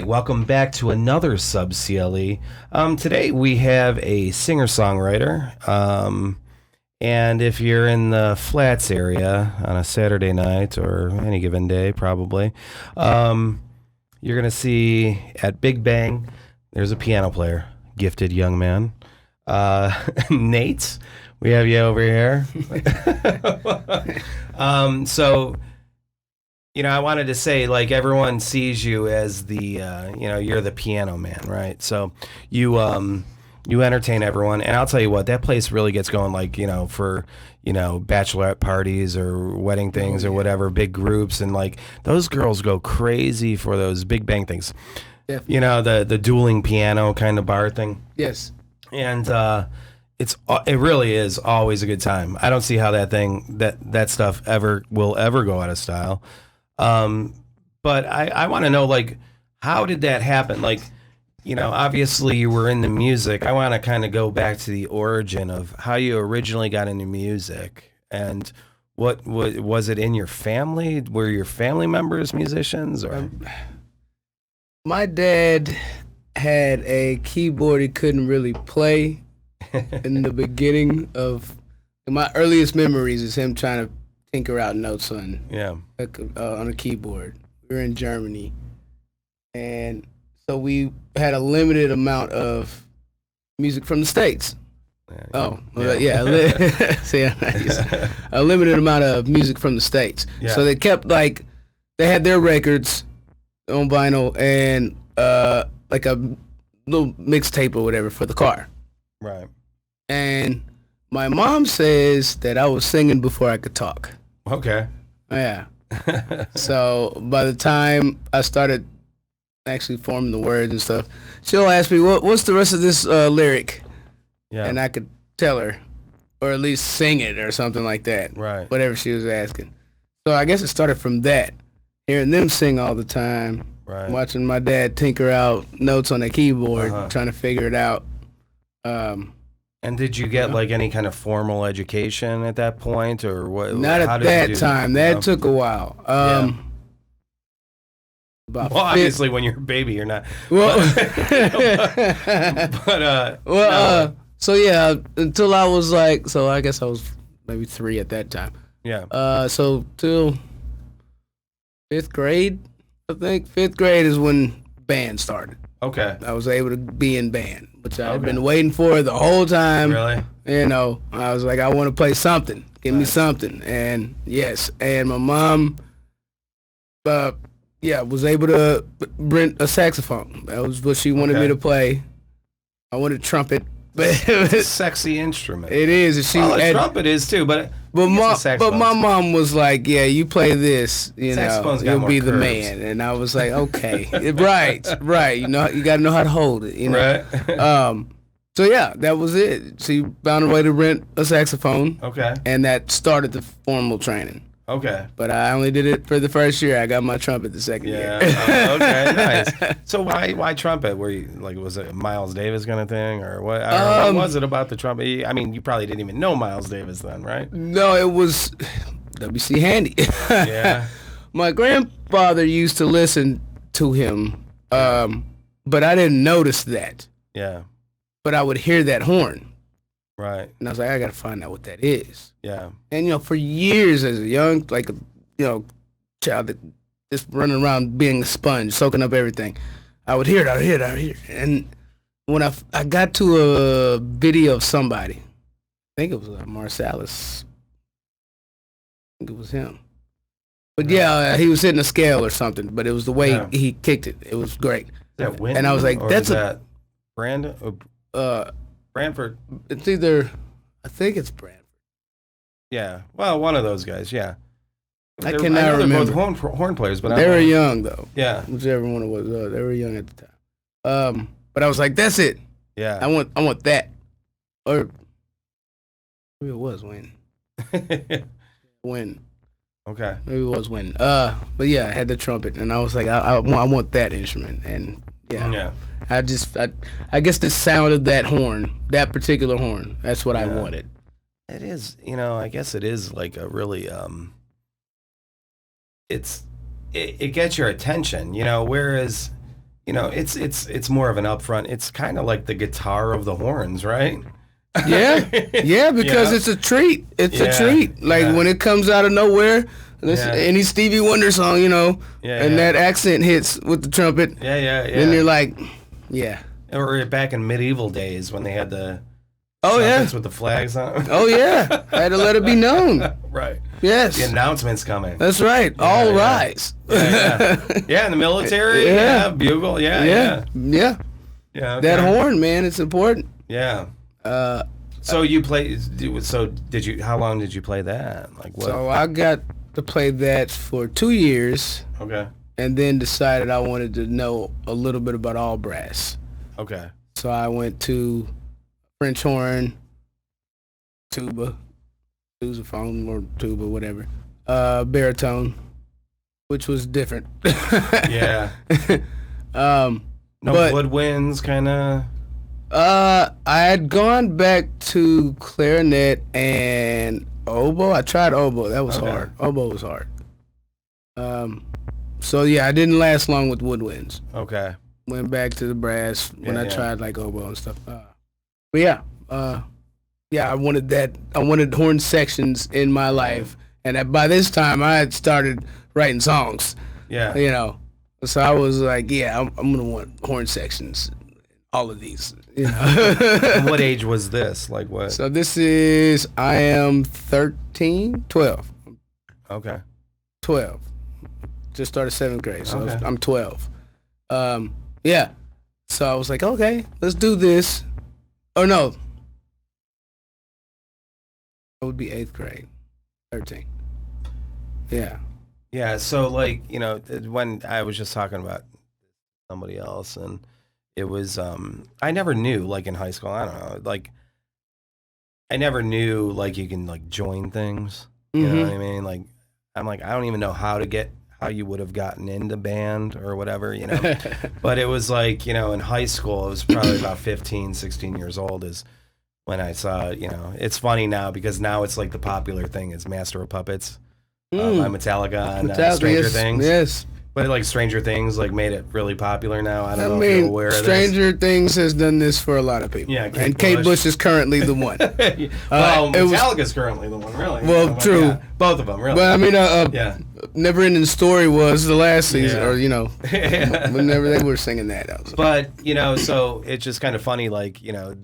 right, welcome back to another sub-cle. Today we have a singer-songwriter, and if you're in the Flats area on a Saturday night or any given day, probably, you're gonna see at Big Bang. There's a piano player, gifted young man, Nate. We have you over here. So. I wanted to say, like, everyone sees you as the, you're the piano man, right? So you entertain everyone, and I'll tell you what, that place really gets going, like, for, bachelorette parties or wedding things or whatever, big groups, and like those girls go crazy for those Big Bang things. Definitely. The dueling piano kind of bar thing. Yes. And it really is always a good time. I don't see how that stuff will ever go out of style. But I want to know, like, how did that happen? Like, obviously you were into music. I want to kind of go back to the origin of how you originally got into music, and what was it in your family? Were your family members musicians, or? My dad had a keyboard he couldn't really play in the beginning of my earliest memories is him trying to tinker out notes on a keyboard. We were in Germany, and so we had a limited amount of music from the States. A limited amount of music from the States. Yeah. So they kept they had their records on vinyl and like a little mixtape or whatever for the car. Right. And my mom says that I was singing before I could talk. Okay. Yeah. So by the time I started actually forming the words and stuff, she'll ask me, what's the rest of this lyric? Yeah. And I could tell her, or at least sing it or something like that. Right. Whatever she was asking. So I guess it started from that. Hearing them sing all the time. Right. Watching my dad tinker out notes on a keyboard, trying to figure it out. And did you get like any kind of formal education at that point, or what? Not at that time. That took a while. Obviously, when you're a baby, you're not. Well, so yeah, until I was I guess I was maybe 3 at that time. Yeah. So till 5th grade, I think 5th grade is when band started. Okay. I was able to be in band, which I've been waiting for the whole time. Really? I was like, I want to play something. Give me something. And yes, and my mom, was able to rent a saxophone. That was what she wanted me to play. I wanted trumpet. It's a sexy instrument. It is. A trumpet is too, but my mom was like, yeah, you play this, you'll be the man. And I was like, okay, right. You got to know how to hold it, Right. So yeah, that was it. She found a way to rent a saxophone. Okay. And that started the formal training. Okay. But I only did it for the first year. I got my trumpet the second year. Okay, nice. So why trumpet? Were you was it a Miles Davis kind of thing, or what? What was it about the trumpet? I mean, you probably didn't even know Miles Davis then, right? No, it was W.C. Handy. Yeah. My grandfather used to listen to him, but I didn't notice that. Yeah. But I would hear that horn. Right. And I was like, I got to find out what that is. Yeah. And, for years as a young, child that just running around being a sponge, soaking up everything, I would hear it. And when I got to a video of somebody, I think it was Marsalis. I think it was him. But yeah, he was hitting a scale or something, but it was the way he kicked it. It was great. Is that Wyndham, and I was like, that Brandon? Branford. It's either, I think it's Branford. Yeah, well, one of those guys. Yeah, I cannot remember. They're both horn players, but they were young though. Yeah, whichever one it was. They were young at the time. But I was like, that's it. Yeah, I want that. Or maybe it was Win. Win. Okay. Maybe it was Win. But yeah, I had the trumpet, and I was like, I want that instrument, and yeah. I guess the sound of that horn, that particular horn, that's what I wanted. It is, I guess it is like a really, it gets your attention, whereas, it's more of an upfront. It's kind of like the guitar of the horns, right? Yeah, yeah, because Yeah. it's a treat. It's a Yeah, treat. Like yeah. when it comes out of nowhere, Yeah. any Stevie Wonder song, Yeah, and yeah. that accent hits with the trumpet, Yeah, yeah, yeah. then you're like, yeah. Or back in medieval days when they had the Oh yeah. trumpets with the flags on 'em. Oh yeah. I had to let it be known. Right. Yes. The announcement's coming. That's right. All yeah. rise. Yeah, yeah, in the military. Yeah. Yeah, bugle. Yeah, Yeah. yeah, Yeah. yeah. Okay. That horn, man, it's important. Yeah. Uh, So you play? So did you? How long did you play that? Like what? so I got to play that for 2 years, Okay. and then decided I wanted to know a little bit about all brass. Okay. So I went to French horn, tuba, sousaphone or tuba, whatever, baritone, which was different. Yeah. Um, No but woodwinds, kind of. I had gone back to clarinet and oboe. I tried oboe. That was Okay. hard. Oboe was hard. So yeah, I didn't last long with woodwinds. Okay. Went back to the brass when Yeah, I yeah. tried like oboe and stuff. But yeah, yeah, I wanted that. I wanted horn sections in my life, and by this time I had started writing songs. Yeah. So I was like, yeah, I'm gonna want horn sections, all of these. And what age was this? Like what? So this is, I am 13, 12. Okay. 12. Just started 7th grade, so Okay. I'm 12. Yeah. So I was like, okay, let's do this. Oh no. That would be 8th grade. 13. Yeah. Yeah. So like when I was just talking about somebody else and it was I never knew like in high school I don't know like I never knew like you can like join things. You know what I mean? Like I'm like I don't even know how you would have gotten into band or whatever, But it was like, in high school, it was probably about 15, 16 years old is when I saw, it's funny now because now it's like the popular thing is Master of Puppets by Metallica on Stranger yes, Things. Yes. But like Stranger Things like made it really popular now. I don't know if mean, you're aware of this. Stranger Things has done this for a lot of people. Yeah, and Kate Bush is currently the one. Well, it was- Metallica's currently the one, really. Well, But true. yeah, both of them, really. But I mean, yeah. Never Ending Story was the last season, Yeah. or whenever they were singing that. But so it's just kind of funny, like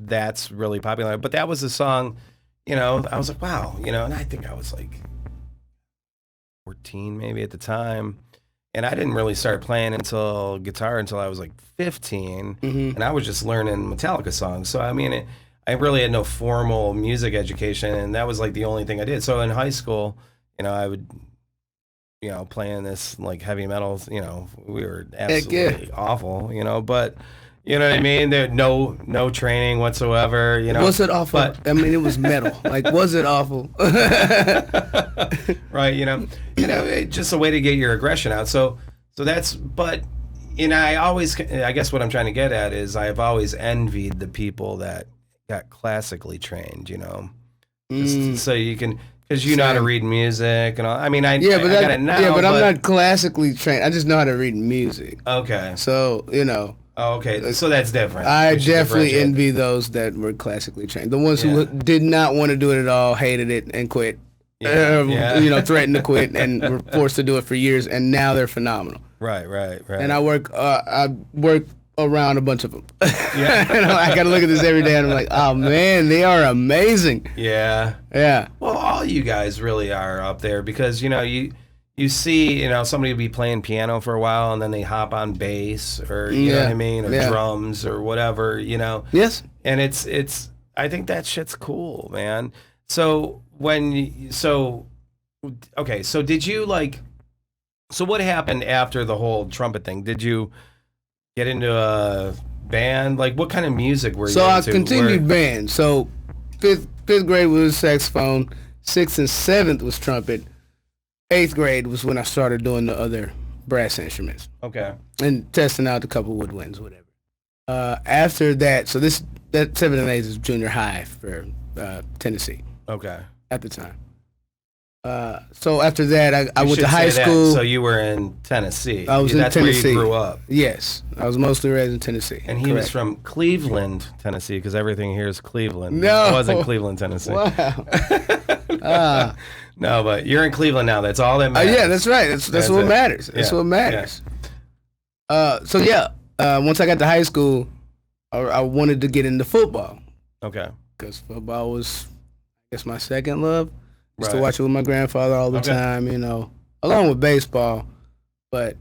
that's really popular. But that was a song, I was like, wow, and I think I was like 14 maybe at the time, and I didn't really start playing guitar until I was like 15, and I was just learning Metallica songs. So I mean, I really had no formal music education, and that was like the only thing I did. So in high school, I would. Playing this like heavy metal, we were absolutely awful, but you know what I mean? There no training whatsoever, Was it awful? But I mean, it was metal. Like, was it awful? right, just a way to get your aggression out. So that's, but I guess what I'm trying to get at is I've always envied the people that got classically trained, just so you can. Because you know how to read music and all. I mean, I got it now. Yeah, but I'm not classically trained. I just know how to read music. Okay. So, Oh, okay. So that's different. I We should definitely differentiate. envy those that were classically trained. The ones who did not want to do it at all, hated it, and quit. Yeah. Threatened to quit and were forced to do it for years, and now they're phenomenal. Right. And I work around a bunch of them. Yeah. I got to look at this every day, and I'm like, oh man, they are amazing. Yeah. Yeah. Well, all you guys really are up there because you see somebody will be playing piano for a while and then they hop on bass or you know what I mean or drums or whatever Yes. and it's I think that shit's cool, man. So okay, so did you so what happened after the whole trumpet thing? Did you get into a band? Like what kind of music were you So I into? continued band. So fifth grade was saxophone, 6th and 7th was trumpet, 8th grade was when I started doing the other brass instruments Okay. and testing out a couple woodwinds, whatever. After that, so that 7th and 8th is junior high for Tennessee Okay. at the time. So after that, I You went to should high say that. school. So you were in Tennessee. I was in That's Tennessee. where you grew up. Yes, I was mostly raised in Tennessee. And he was from Cleveland, Tennessee, because everything here is Cleveland. No. It wasn't Cleveland, Tennessee. Wow. No, but you're in Cleveland now. That's all that matters. Yeah, that's right. That's what matters. That's what matters. So once I got to high school, I wanted to get into football. Okay. Because football was, I guess, my second love. Used to Right. watch it with my grandfather all the time, along with baseball. But it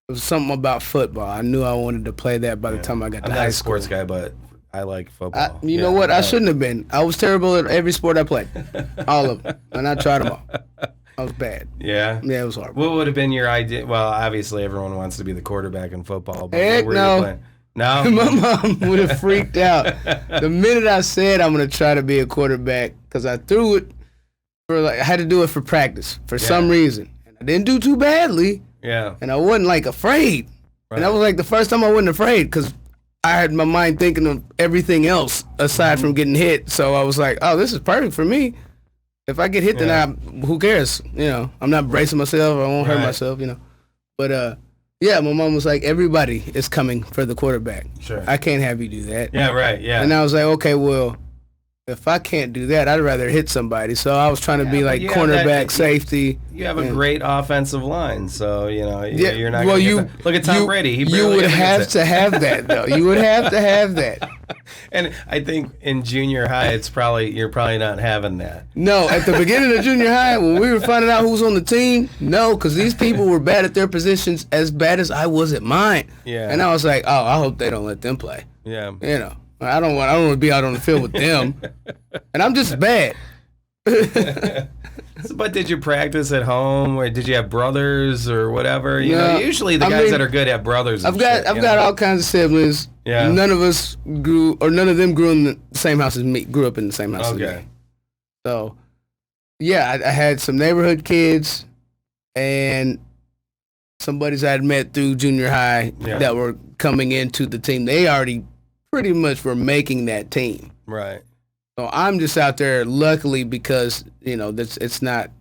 was something about football. I knew I wanted to play that by the time I got to high school. I'm not a sports guy, but I like football. You know what? I shouldn't have been. I was terrible at every sport I played. All of them. And I tried them all. I was bad. Yeah? Yeah, it was horrible. What would have been your idea? Well, obviously everyone wants to be the quarterback in football. But Heck what were no. you playing? No? My mom would have freaked out the minute I said I'm going to try to be a quarterback, because I threw it I had to do it for practice for some reason. And I didn't do too badly. Yeah. And I wasn't afraid. Right. And that was the first time I wasn't afraid, because I had my mind thinking of everything else aside from getting hit. So I was like, oh, this is perfect for me. If I get hit, then who cares? I'm not bracing myself. I won't hurt myself, But, my mom was like, everybody is coming for the quarterback. Sure. I can't have you do that. Yeah, right, yeah. And I was like, okay, well, if I can't do that, I'd rather hit somebody. So I was trying to be cornerback, safety. You have a great offensive line, so you're not. Well, look at Tom Brady. You would have to have that, though. You would have to have that. And I think in junior high, you're probably not having that. No, at the beginning of junior high, when we were finding out who was on the team, no, because these people were bad at their positions as bad as I was at mine. Yeah. And I was like, oh, I hope they don't let them play. Yeah. I don't want to be out on the field with them. And I'm just bad. But did you practice at home, or did you have brothers or whatever? Usually the guys that are good have brothers. I've got all kinds of siblings. Yeah. None of them grew in the same house as me. Grew up in the same house as me. So, I had some neighborhood kids and some buddies I had met through junior high that were coming into the team. They already pretty much were making that team. Right. So I'm just out there, luckily, because it's not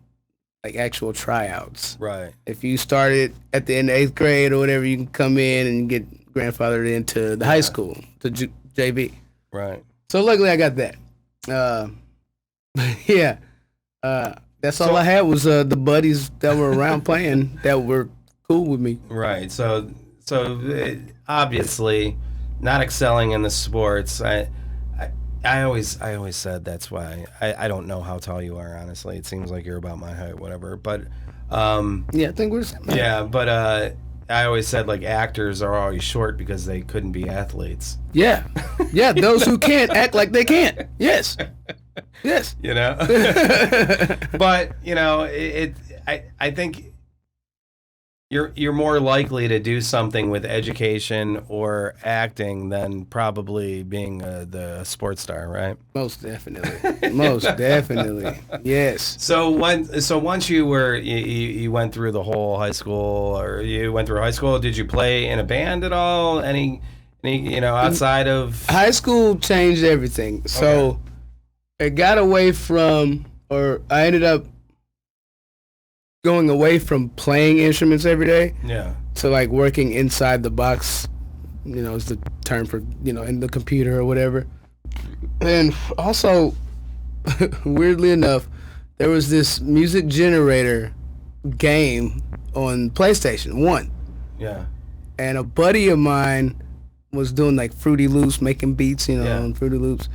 like actual tryouts. Right. If you started at the end of 8th grade or whatever, you can come in and get grandfathered into the high school, to JV. Right. So luckily I got that. That's all I had was the buddies that were around playing that were cool with me. Right. So obviously, not excelling in the sports. I always said that's why. I don't know how tall you are, honestly. It seems like you're about my height, whatever. But I think we're the same height. Yeah, but I always said actors are always short because they couldn't be athletes. Yeah. Yeah, those who can't act like they can't. Yes. Yes. But I think you're more likely to do something with education or acting than probably being the sports star, right? Most definitely. Most definitely. Yes. So once you went through the whole high school, or you went through high school, did you play in a band at all? Any outside of high school? Changed everything. So it got away from, or I ended up going away from playing instruments every day. Yeah. To working inside the box, is the term for, in the computer or whatever. And also, weirdly enough, there was this music generator game on PlayStation 1. Yeah. And a buddy of mine was doing Fruity Loops, making beats, on Fruity Loops.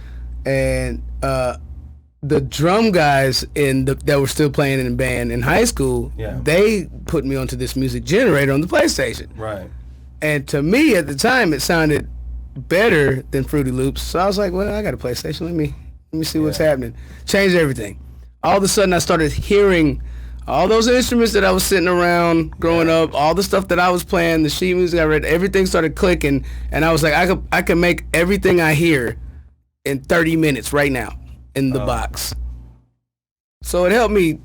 And the drum guys that were still playing in the band in high school, they put me onto this music generator on the PlayStation. Right. And to me at the time, it sounded better than Fruity Loops. So I was like, well, I got a PlayStation. Let me see what's happening. Changed everything. All of a sudden, I started hearing all those instruments that I was sitting around growing up, all the stuff that I was playing, the sheet music I read, everything started clicking. And I was like, I could make everything I hear in 30 minutes right now in the box. So it helped me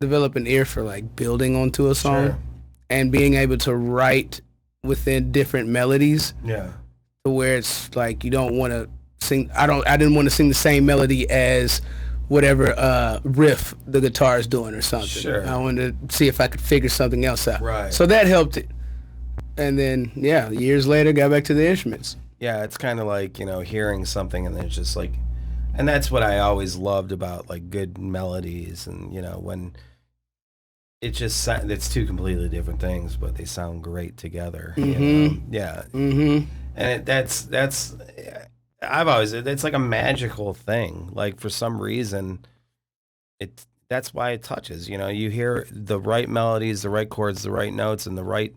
develop an ear for building onto a song and being able to write within different melodies. Yeah. To where it's you don't want to sing. I didn't want to sing the same melody as whatever riff the guitar is doing or something. Sure. I wanted to see if I could figure something else out. Right. So that helped it. And then, yeah, years later, got back to the instruments. Yeah, it's kind of like, hearing something and then it's just like, and that's what I always loved about like good melodies and, when it's two completely different things, but they sound great together. Yeah. And that's it's like a magical thing. Like for some reason, that's why it touches. You hear the right melodies, the right chords, the right notes, and the right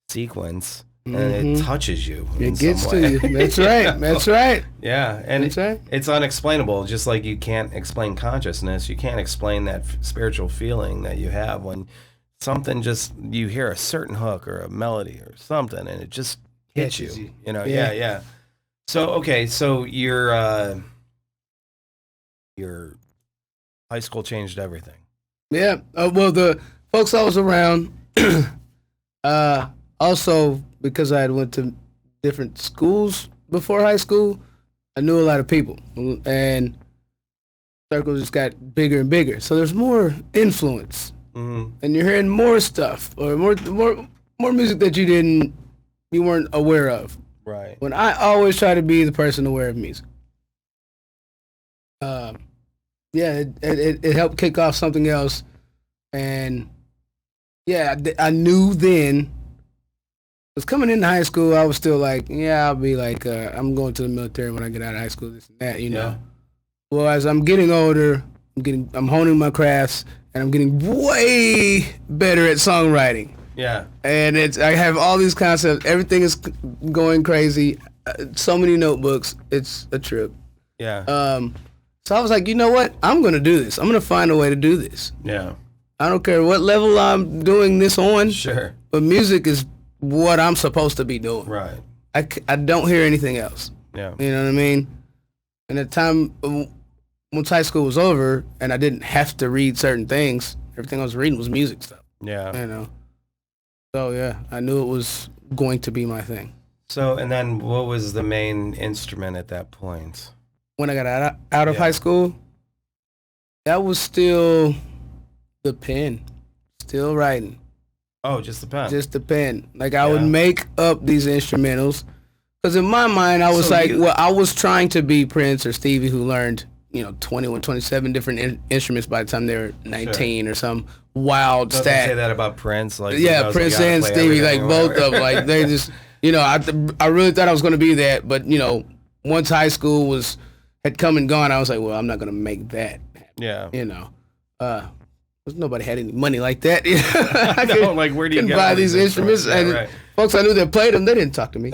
sequence, and it touches you. It gets to you. That's right. That's right. Yeah, and That's right. it's unexplainable. Just like you can't explain consciousness, you can't explain that spiritual feeling that you have when something you hear a certain hook or a melody or something, and it just hits you. Yeah. So okay, so your high school changed everything. Yeah. Well, the folks I was around, also because I had went to different schools before high school, I knew a lot of people, and circles just got bigger and bigger. So there's more influence, and you're hearing more stuff or more music that you weren't aware of. Right. When I always try to be the person aware of music. Yeah, it helped kick off something else, and yeah, I knew then. Was coming into high school, I was still like, yeah, I'll be like, I'm going to the military when I get out of high school, this and that, Yeah. Well, as I'm getting older, I'm honing my crafts, and I'm getting way better at songwriting. Yeah. And I have all these concepts. Everything is going crazy. So many notebooks. It's a trip. Yeah. So I was like, you know what? I'm going to do this. I'm going to find a way to do this. Yeah. I don't care what level I'm doing this on. Sure. But music is what I'm supposed to be doing. Right. I don't hear anything else. Yeah. You know what I mean? And at the time, once high school was over and I didn't have to read certain things, everything I was reading was music stuff. Yeah. So, yeah, I knew it was going to be my thing. So, and then what was the main instrument at that point? When I got out of high school, that was still the pen, still writing. Oh, just the pen. Just the pen. Like I would make up these instrumentals, because in my mind I was I was trying to be Prince or Stevie, who learned 21, 27 different instruments by the time they were 19 or some wild Doesn't stat. say that about Prince, like Prince and Stevie, like both of them, like they just I really thought I was going to be that, but once high school had come and gone, I was like, well, I'm not going to make that happen. Yeah. Because nobody had any money like that. I know, like where do you buy these instruments? And folks I knew that played them, they didn't talk to me.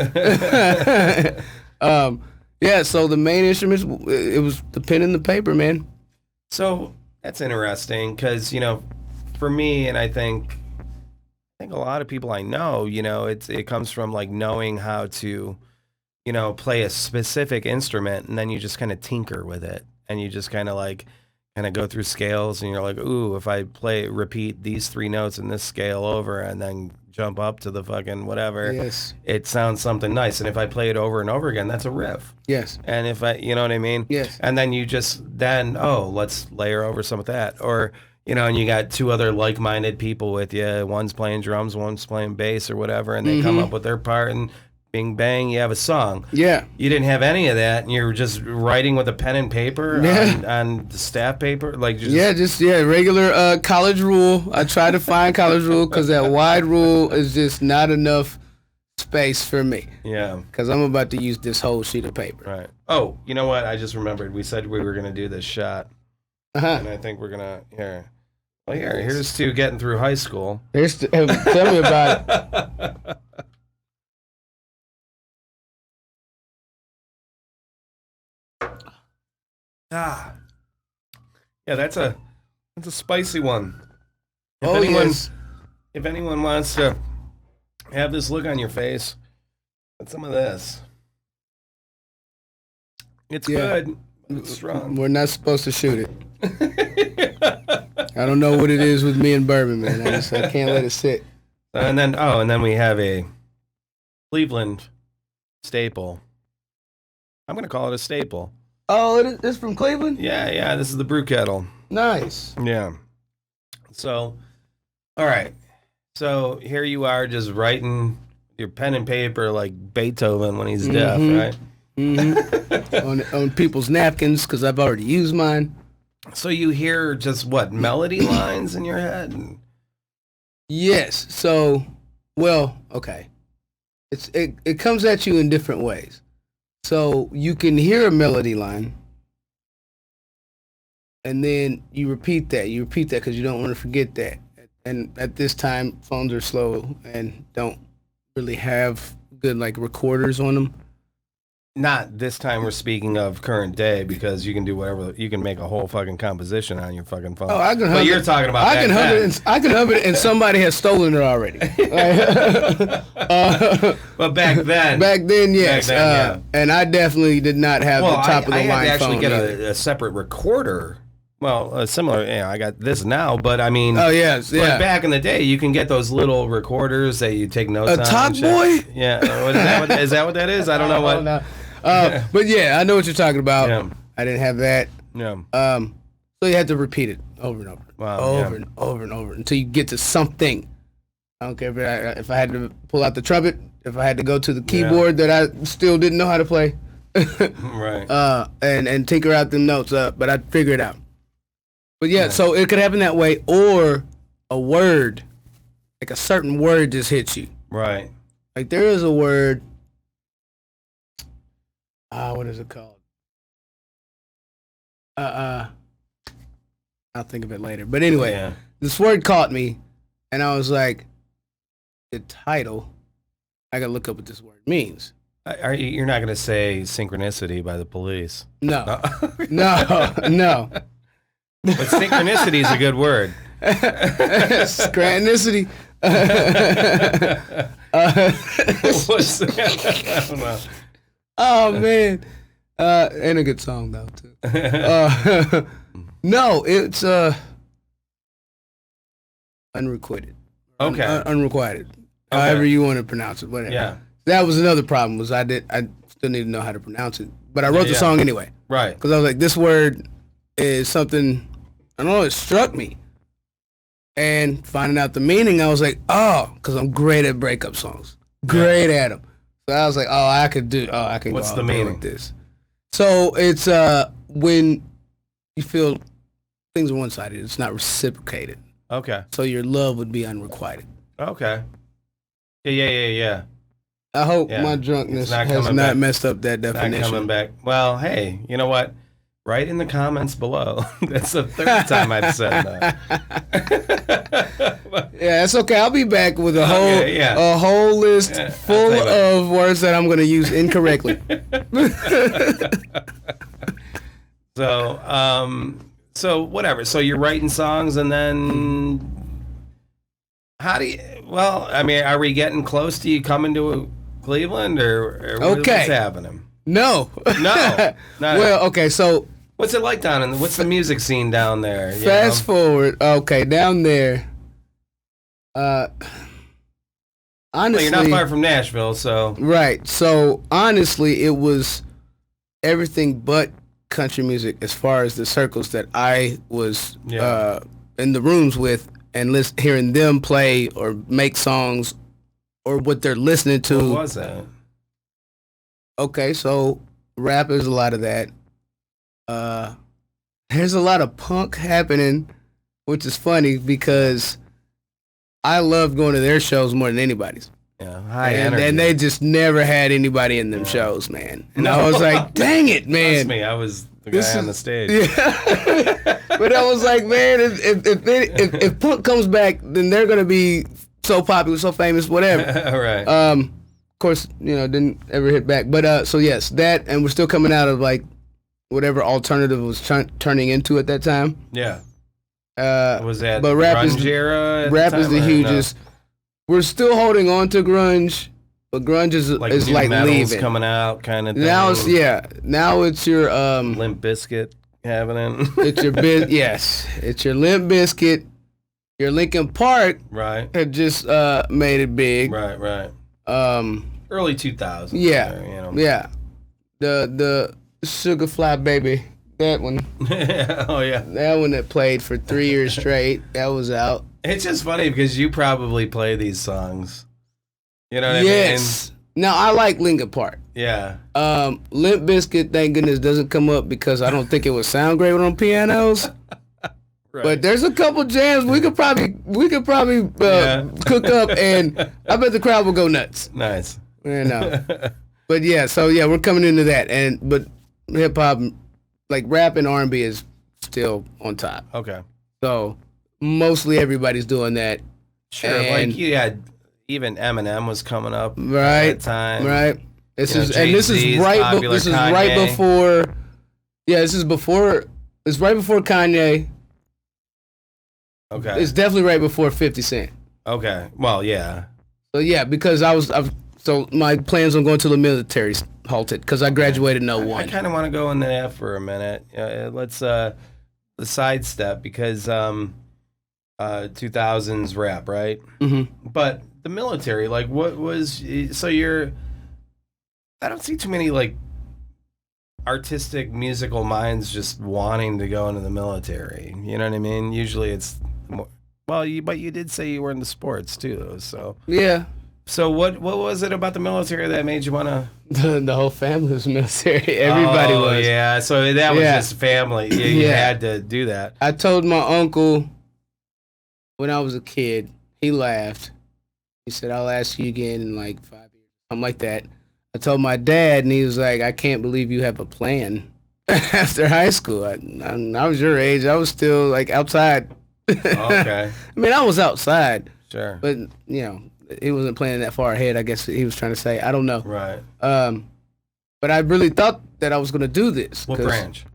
Yeah, so the main instruments, it was the pen and the paper, man. So that's interesting because, for me, and I think a lot of people I know, it comes from like knowing how to, play a specific instrument, and then you just kind of tinker with it, and you just kind of go through scales, and you're like, ooh, if I repeat these 3 notes in this scale over and then jump up to the fucking whatever, it sounds something nice. And if I play it over and over again, that's a riff. Yes. And if you know what I mean? Yes. And then you let's layer over some of that. Or, and you got 2 other like-minded people with you. One's playing drums, one's playing bass or whatever, and they come up with their part, and bing bang, you have a song. Yeah. You didn't have any of that, and you're just writing with a pen and paper on the staff paper, like regular college rule. I try to find college rule because that wide rule is just not enough space for me. Yeah. Because I'm about to use this whole sheet of paper. Right. Oh, you know what? I just remembered. We said we were gonna do this shot, and I think we're gonna here. Well, here's to getting through high school. Tell me about it. Yeah, that's a spicy one. If anyone wants to have this look on your face, get some of this. It's good. It's strong. We're not supposed to shoot it. I don't know what it is with me and bourbon, man. I can't let it sit. And then we have a Cleveland staple. I'm gonna call it a staple. Oh, it's from Cleveland? Yeah. This is the brew kettle. Nice. Yeah. So, all right. So here you are, just writing your pen and paper like Beethoven when he's deaf, right? On people's napkins because I've already used mine. So you hear just what melody lines in your head? Yes. So, well, okay. It comes at you in different ways. So you can hear a melody line, and then you repeat that. You repeat that because you don't want to forget that. And at this time, phones are slow and don't really have good like recorders on them. Not this time we're speaking of current day because you can do whatever. You can make a whole fucking composition on your fucking phone. Oh, I can hum but it. You're talking about I can hum it. I can hum it, and somebody has stolen it already. But back then. Back then, yes. Back then, yeah. And I definitely did not have the top of the line phone. I had to actually get either. a separate recorder. Well, similar. I got this now, but I mean. Oh yes, yeah. But back in the day, you can get those little recorders that you take notes on. A Talk Boy? Yeah. Is that what that is? I don't know what. But yeah, I know what you're talking about. Yeah. I didn't have that. Yeah. So you had to repeat it over and over, Wow, and over and over until you get to something. I don't care if I had to pull out the trumpet, if I had to go to the keyboard that I still didn't know how to play, right? And tinker out the notes, but I'd figure it out. But yeah, so it could happen that way, or a word, like a certain word just hits you. Right. Like there is a word. What is it called? I'll think of it later. But anyway, this word caught me, and I was like, the title. I gotta look up what this word means. You're not gonna say "Synchronicity" by the Police? No, no. But synchronicity is a good word. Scrantonicity. What's that? I don't know. Oh man, and a good song though too. No, it's unrequited. Okay, unrequited. Okay. However you want to pronounce it, whatever. Yeah, that was another problem. Was I still need to know how to pronounce it, but I wrote the song anyway. Right. Because I was like, this word is something. I don't know. It struck me, and finding out the meaning, I was like, oh, because I'm great at breakup songs. Great at them. So I was like, oh, I can. What's go the meaning with this? So it's when you feel things are one-sided, it's not reciprocated. Okay. So your love would be unrequited. Okay. Yeah. I hope my drunkenness has not messed up that definition. Not coming back. Well, hey, you know what? Write in the comments below. That's the third time I've said that. Yeah, it's okay. I'll be back with a whole list full of words that I'm going to use incorrectly. So whatever. So you're writing songs, and then how do you? Well, I mean, are we getting close to you coming to Cleveland, or what's happening? No. Well, okay. So what's it like down in? What's the music scene down there? Fast forward. Okay, down there. Honestly, you're not far from Nashville, so right. So honestly, it was everything but country music as far as the circles that I was in the rooms with and hearing them play or make songs or what they're listening to. What was that? Okay, so rap is a lot of that. There's a lot of punk happening, which is funny because I love going to their shows more than anybody's. Yeah, high energy. And they just never had anybody in them shows, man. And I was like, dang it, man. Trust me, I was the guy on the stage. Yeah. But I was like, man, if punk comes back, then they're gonna be so popular, so famous, whatever. Right. Of course, didn't ever hit back. But so yes, that, and we're still coming out of like whatever alternative was turning into at that time. Yeah. Was that but rap grunge era? Rap is the hugest. No? We're still holding on to grunge, but grunge is like leaving, coming out, kind of thing. Now it's your Limp Bizkit happening. It's your yes, it's your Limp Bizkit. Your Linkin Park had just made it big. Right. Early 2000s. Yeah. Yeah. The Sugar Fly Baby. That one. Oh yeah. That one that played for 3 years straight. That was out. It's just funny because you probably play these songs. You know what Yes. Now I like Linkin Park. I mean? Yeah. Limp Bizkit, thank goodness, doesn't come up because I don't think it would sound great on pianos. Right. But there's a couple jams we could probably cook up, and I bet the crowd will go nuts. Nice. You know. But yeah, so yeah, we're coming into that, but hip hop, like rap and R&B, is still on top. Okay. So mostly everybody's doing that. Sure. And like you had even Eminem was coming up right at that time. right. This You know, is and this is Jay-Z's right. popular This is Kanye. right before. Yeah, this is before. It's right before Kanye. Okay. It's definitely right before 50 Cent. Okay. Well, yeah. So yeah, because so my plans on going to the military halted because I graduated in I 01. kind of want to go into that for a minute. Let's sidestep because 2000s rap, right? Mm-hmm. But the military, like, what was so you're? I don't see too many like artistic musical minds just wanting to go into the military. You know what I mean? Usually it's more, well, but you did say you were in the sports too, though. So Yeah, so what was it about the military that made you want to? the whole family was military. Everybody was. Yeah, so that was Yeah. just family. You Yeah. had to do that. I told my uncle when I was a kid. He laughed. He said, "I'll ask you again in like 5 years, something like that." I told my dad, and he was like, "I can't believe you have a plan after high school." I was your age. I was still like outside. Okay, I mean, I was outside, sure. but you know, he wasn't planning that far ahead. I guess he was trying to say, I don't know. Right. But I really thought that I was going to do this. What 'cause branch?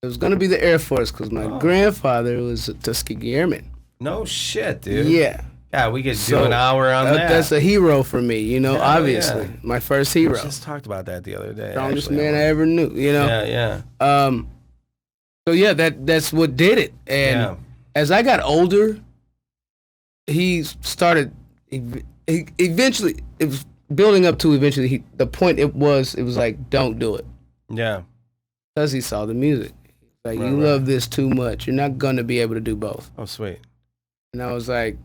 It was going to be the Air Force because my grandfather was a Tuskegee Airman. No shit, dude. Yeah. Yeah, we could do So, an hour on that. That's a hero for me, you know, Yeah, obviously. yeah. My first We hero. just talked about that the other day. Strongest actually. man I ever knew, you know. Yeah, yeah. So yeah, that's what did it. And Yeah. as I got older, he started he eventually it was building up to eventually the point it was like, don't do it. Yeah. Because he saw the music. Like, Right, you right. love this too much. You're not gonna be able to do both. Oh, sweet. And I was like,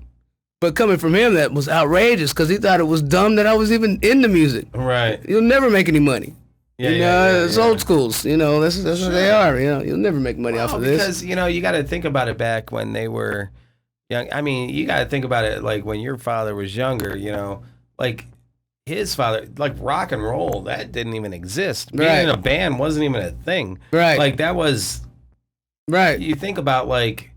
but coming from him, that was outrageous because he thought it was dumb that I was even into music. Right. You'll never make any money. Yeah, you know, yeah, it's yeah. old schools. You know, that's what they are. You know, you'll never make money off of this. Because, you know, you got to think about it back when they were young. I mean, you got to think about it like when your father was younger, you know, like his father, like rock and roll, that didn't even exist. Being Right. in a band wasn't even a thing. Right. Like that was, Right. you think about like,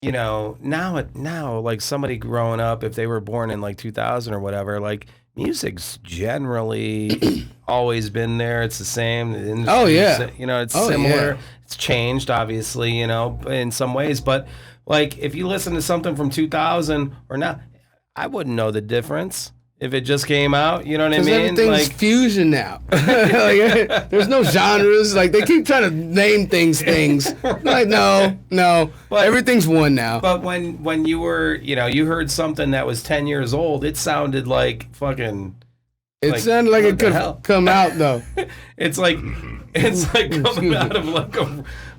you know, now like somebody growing up, if they were born in like 2000 or whatever, like music's generally always been there. It's the same. The industry's, Oh, yeah. you know, it's Oh, similar. yeah. It's changed, obviously, you know, in some ways. But like if you listen to something from 2000 or now, I wouldn't know the difference if it just came out. You know what I Because mean? everything's Like, fusion now. Like, there's no genres. Like, they keep trying to name things. Like, no. But- Everything's one now. but when you were, you know, you heard something that was 10 years old, it sounded like fucking. It like, sounded like what it the could hell? come out, though. It's like coming out of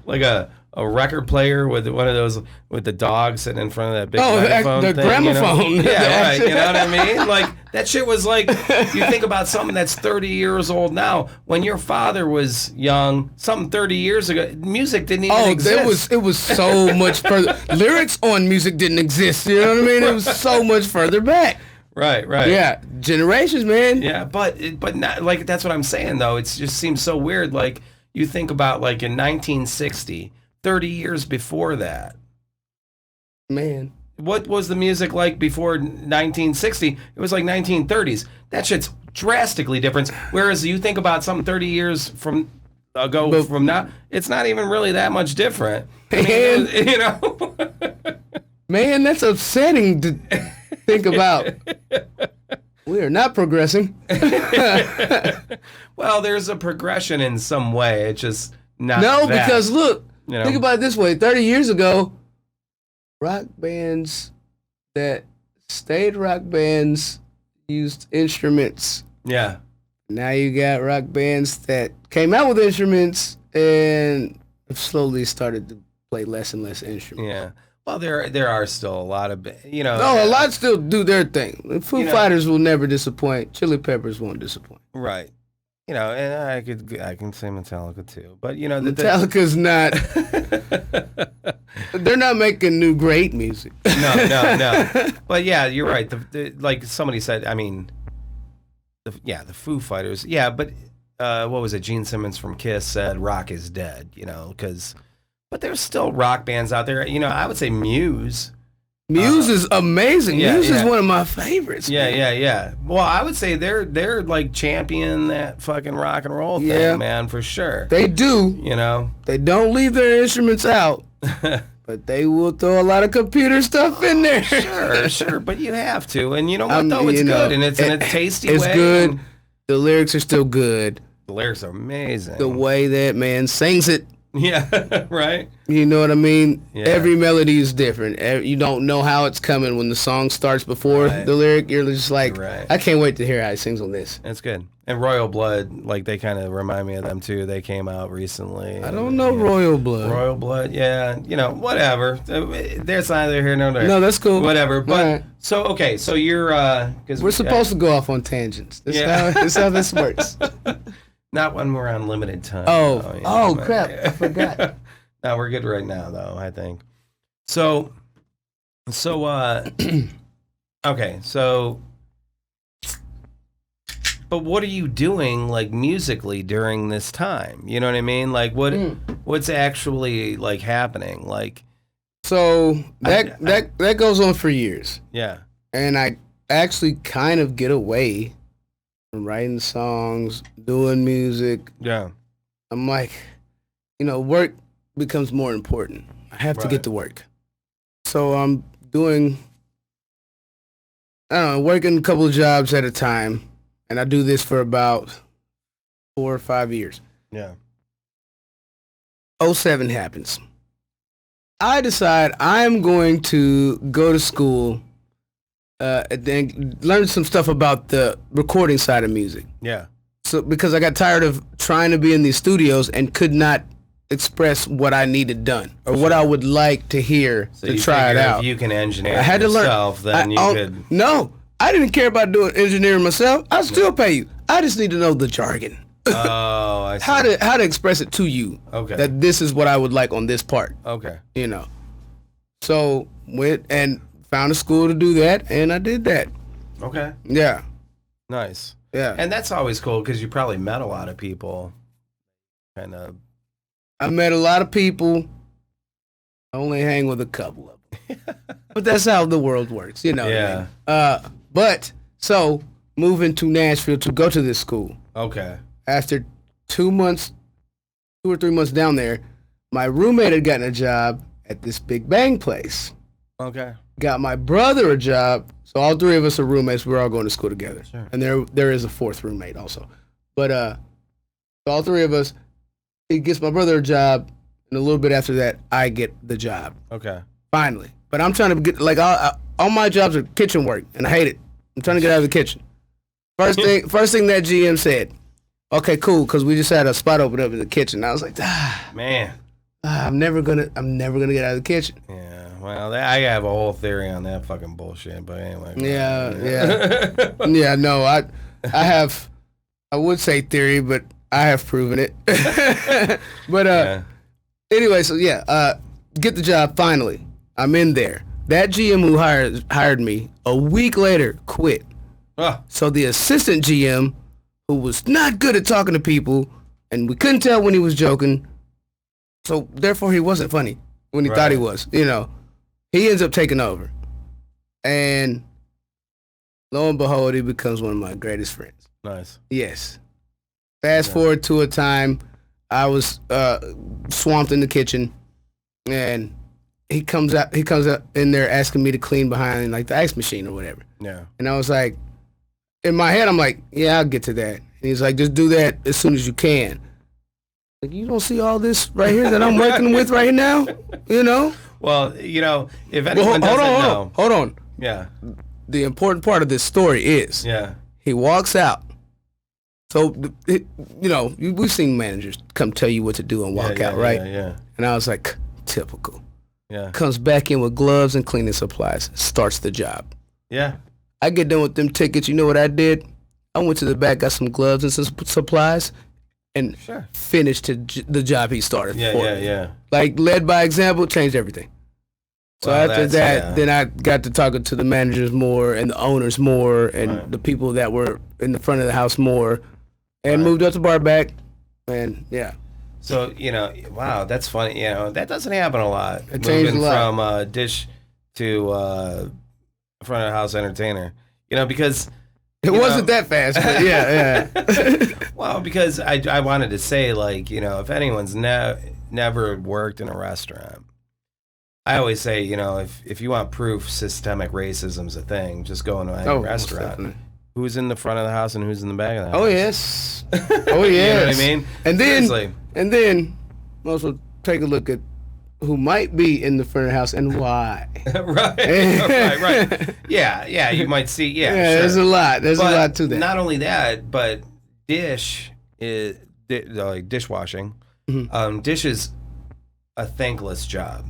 like a record player with one of those with the dog sitting in front of that big microphone the thing, gramophone. You know? Yeah, right. The You know what I mean? Like that shit was like you think about something that's 30 years old now. When your father was young, something 30 years ago, music didn't even exist. it was so much further. Lyrics on music didn't exist. You know what I mean? It was so much further back. Right. Yeah, generations, man. Yeah, but not like that's what I'm saying though. It just seems so weird. Like you think about like in 1960, 30 years before that. Man. What was the music like before 1960? It was like 1930s. That shit's drastically different. Whereas you think about something 30 years from ago from now, it's not even really that much different. I mean, you know. Man, that's upsetting to think about. We are not progressing. Well, there's a progression in some way. It's just not No, that, because look, you know? think about it this way. 30 years ago, rock bands that stayed rock bands used instruments. Yeah. Now you got rock bands that came out with instruments and have slowly started to play less and less instruments. Yeah. Well, there are still a lot of, No, a lot still do their thing. The Foo Fighters will never disappoint. Chili Peppers won't disappoint. Right. And I can say Metallica too, but Metallica's not. They're not making new great music. No. But yeah, you're right. Like somebody said, I mean, the Foo Fighters. Yeah, but what was it? Gene Simmons from Kiss said rock is dead. But there's still rock bands out there. I would say Muse. Muse is amazing. Muse is one of my favorites. Yeah. Well, I would say they're like champion that fucking rock and roll thing, man, for sure. They do. They don't leave their instruments out, but they will throw a lot of computer stuff in there. Sure. But you have to, and you know what though? It's good, and it's in a tasty way. It's good. The lyrics are still good. The lyrics are amazing. The way that man sings it. Yeah, right. You know what I mean? Yeah. Every melody is different. You don't know how it's coming when the song starts before the lyric. You're just like, I can't wait to hear how he sings on this. That's good. And Royal Blood, like they kind of remind me of them too. They came out recently. I don't know Royal Blood. Royal Blood, yeah. Whatever. There's neither here nor there. No, that's cool. Whatever. But so you're because we're supposed to go off on tangents. That's how this works. Not when we're on limited time. Crap! I forgot. No, we're good right now, though. I think. So, okay. So, but what are you doing, like musically, during this time? You know what I mean? Like, what's actually like happening? Like, so that goes on for years. Yeah. And I actually kind of get away from writing songs, doing music. Yeah. I'm like, work becomes more important. I have to get to work. So I'm working a couple of jobs at a time. And I do this for about 4 or 5 years. Yeah. 2007 happens. I decide I'm going to go to school and then learn some stuff about the recording side of music. Yeah. So because I got tired of trying to be in these studios and could not express what I needed done or what I would like to hear to try it out. If you can engineer it yourself, then you could. No, I didn't care about doing engineering myself. I still pay you. I just need to know the jargon. Oh, I see. How to express it to you. Okay. That this is what I would like on this part. Okay. So went and found a school to do that, and I did that. Okay. Yeah. Nice. Yeah. And that's always cool because you probably met a lot of people. I met a lot of people. I only hang with a couple of them. But that's how the world works, Yeah. But so moving to Nashville to go to this school. Okay. After 2 or 3 months down there, my roommate had gotten a job at this Big Bang place. Okay. Got my brother a job. So all three of us are roommates. We're all going to school together. Sure. And there is a fourth roommate also. But all three of us, he gets my brother a job, and a little bit after that, I get the job. Okay. Finally. But I'm trying to get, like, all my jobs are kitchen work, and I hate it. I'm trying to get out of the kitchen. First thing that GM said, okay, cool, because we just had a spot open up in the kitchen. I was like, man, I'm never gonna get out of the kitchen. Yeah. Well, I have a whole theory on that fucking bullshit, but anyway. Yeah. No, I would say theory, but I have proven it. But anyway, so get the job finally. I'm in there. That GM who hired me a week later quit. So the assistant GM, who was not good at talking to people, and we couldn't tell when he was joking, so therefore he wasn't funny when he thought he was, he ends up taking over. And lo and behold, he becomes one of my greatest friends. Nice. Yes. Fast forward to a time I was swamped in the kitchen, and he comes out in there asking me to clean behind like the ice machine or whatever. Yeah. And I was like, in my head, I'm like, yeah, I'll get to that. And he's like, just do that as soon as you can. Like, you don't see all this right here that I'm working with right now, Well, if anyone doesn't know. Hold on. Yeah. The important part of this story is he walks out So, we've seen managers come tell you what to do and walk out, right? Yeah. And I was like, typical. Yeah. Comes back in with gloves and cleaning supplies, starts the job. Yeah. I get done with them tickets. You know what I did? I went to the back, got some gloves and some supplies, and finished the job he started for me. Yeah. Like, led by example, changed everything. So after that, then I got to talking to the managers more and the owners more and the people that were in the front of the house more, and moved up to bar back, and yeah. So, wow, that's funny. That doesn't happen a lot. It changed a lot. From dish to front of the house entertainer. Because it wasn't that fast, but yeah. Well, because I wanted to say, like, if anyone's never worked in a restaurant, I always say, if you want proof systemic racism's a thing, just go into any restaurant. Who's in the front of the house and who's in the back of the house? Oh, yes. Oh, yes. You know what I mean? And then also take a look at who might be in the front of the house and why. right. Yeah, you might see, sure. There's a lot. There's a lot to that. Not only that, but dish is, like dishwashing, dish is a thankless job.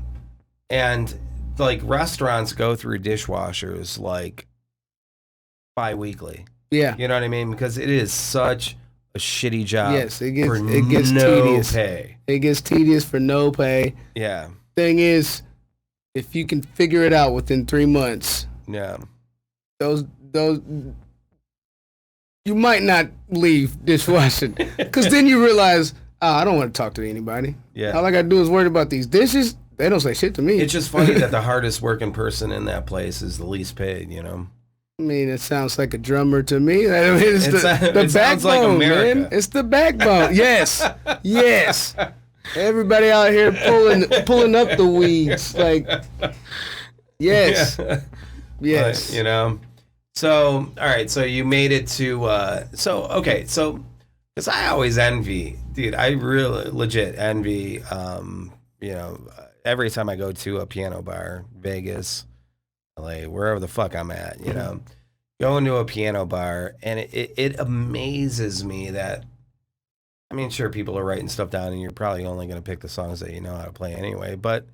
And like restaurants go through dishwashers like bi-weekly. Yeah. You know what I mean? Because it is such a shitty job. Yes, it gets no tedious. Pay. It gets tedious for no pay. Yeah. Thing is, if you can figure it out within 3 months, those you might not leave dishwashing. Because then you realize, I don't want to talk to anybody. Yeah. All I got to do is worry about these dishes. They don't say shit to me. It's just funny that the hardest working person in that place is the least paid, I mean, it sounds like a drummer to me. I mean, it's the backbone, sounds like America. Man. It's the backbone. Yes. Everybody out here pulling up the weeds. Like, yes. Yes. But, so, all right, so you made it to, because I always envy, dude, I really legit envy, every time I go to a piano bar, Vegas, LA, wherever the fuck I'm at, go into a piano bar, and it amazes me that, I mean, sure, people are writing stuff down, and you're probably only going to pick the songs that you know how to play anyway, but,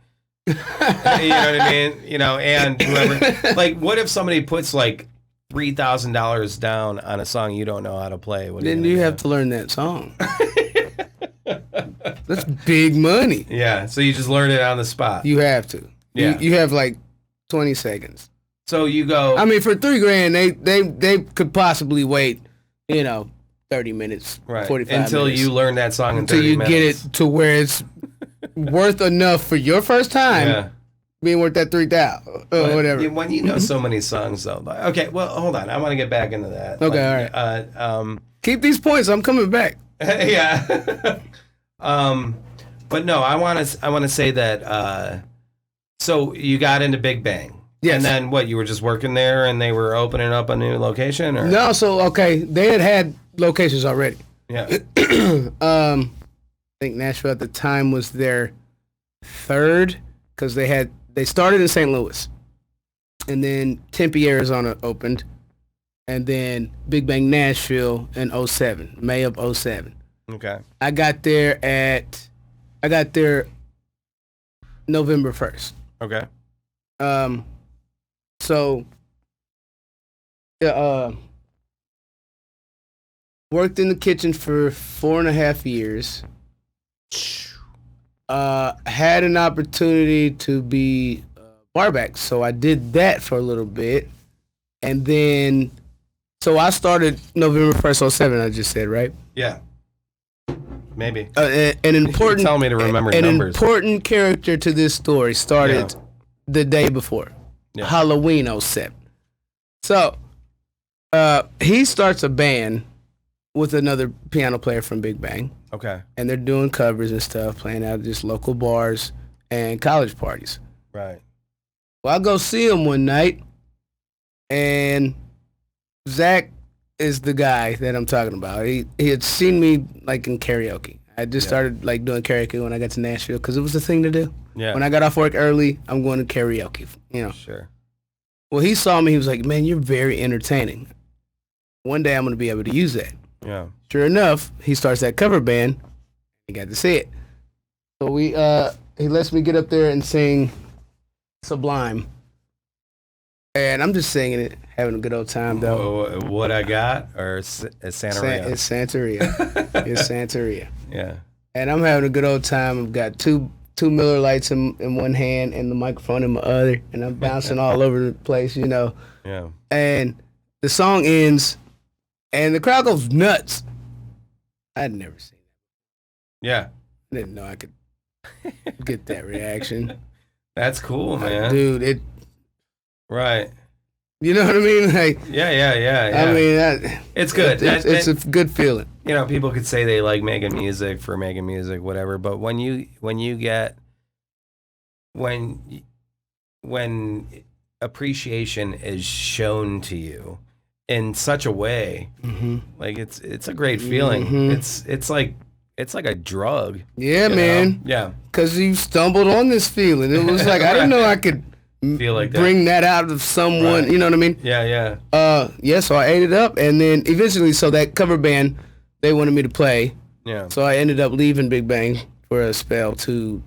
you know what I mean? And whoever, like, what if somebody puts, like, $3,000 down on a song you don't know how to play? Then you have to learn that song. That's big money. Yeah, so you just learn it on the spot. You have to. Yeah. You have like 20 seconds. So you go. I mean, for $3,000, they could possibly wait, 30 minutes, right. 45 until minutes. You learn that song in 30 minutes. Until you get it to where it's worth enough for your first time. Being worth that $3,000 or whatever. When you know so many songs, though. Okay, well, hold on. I want to get back into that. Okay, all right. Keep these points. I'm coming back. Yeah. But no, I want to say that. So you got into Big Bang. Yes. And then what? You were just working there, and they were opening up a new location, or no? So they had locations already. Yeah. I think Nashville at the time was their third because they started in St. Louis, and then Tempe, Arizona opened, and then Big Bang Nashville in 2007, May of 2007. Okay. I got there November 1st. Okay. So worked in the kitchen for 4.5 years. Had an opportunity to be barback, so I did that for a little bit, and then so I started November 1st, 2007. I just said, right? Yeah. Maybe. An important tell me to remember an numbers. important character to this story started the day before, Halloween 2007. So he starts a band with another piano player from Big Bang. Okay. And they're doing covers and stuff, playing out at just local bars and college parties. Right. Well, I go see him one night, and Zach is the guy that I'm talking about. He had seen me like in karaoke. I just started like doing karaoke when I got to Nashville because it was the thing to do. Yeah. When I got off work early, I'm going to karaoke. Sure. Well, he saw me. He was like, "Man, you're very entertaining. One day I'm going to be able to use that." Yeah. Sure enough, he starts that cover band. He got to see it. So he lets me get up there and sing Sublime. And I'm just singing it, having a good old time though. What I got or Santeria? It's Santeria. It's Santeria. Yeah. And I'm having a good old time. I've got two Miller Lights in one hand and the microphone in my other, and I'm bouncing all over the place, you know. Yeah. And the song ends, and the crowd goes nuts. I'd never seen that. Yeah. I didn't know I could get that reaction. That's cool, man. Dude, right. You know what I mean? Like, yeah. I mean, it's good. It's a good feeling. You know, people could say they like making music for making music, whatever. But when appreciation is shown to you in such a way, like it's a great feeling. It's like a drug. Yeah, man. Yeah. Because you stumbled on this feeling. It was like I didn't know I could feel like bring that out of someone. Right. You know what I mean? Yeah. Yeah. So I ate it up, and then eventually, so that cover band, they wanted me to play. Yeah. So I ended up leaving Big Bang for a spell to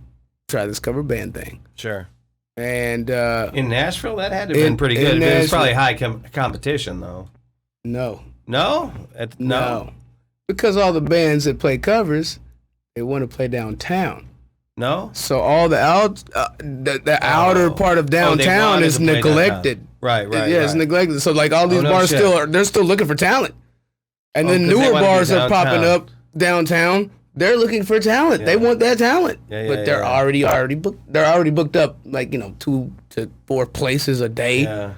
try this cover band thing. Sure. And in Nashville, that had to have been pretty good. It was probably high competition, though. No. No? No. Because all the bands that play covers, they want to play downtown. No? So all the outer part of downtown is neglected. Right. Yeah, it's neglected. So like all these bars they're still looking for talent. And then newer bars are popping up downtown. They're looking for talent. Yeah. They want that talent. But they're already booked. They're already booked up, like, 2 to 4 places a day. Yeah.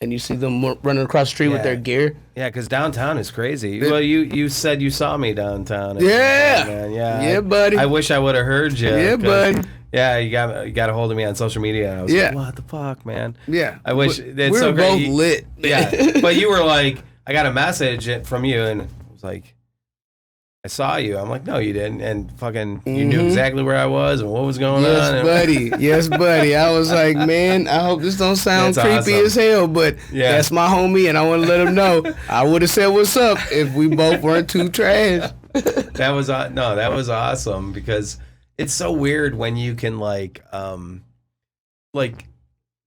And you see them running across the street with their gear. Yeah, because downtown is crazy. Well, you said you saw me downtown. Yeah. Man. Yeah. Yeah, buddy. I wish I would have heard you. Yeah, buddy. Yeah, you got a hold of me on social media. And I was like, what the fuck, man? Yeah. I wish we were both lit. Yeah. But you were like, I got a message from you, and it was like, I saw you. I'm like, no, you didn't. And fucking, you knew exactly where I was and what was going on. Yes, buddy. I was like, man, I hope this don't sound creepy as hell, but that's my homie, and I want to let him know. I would have said what's up if we both weren't too trash. That was awesome, because it's so weird when you can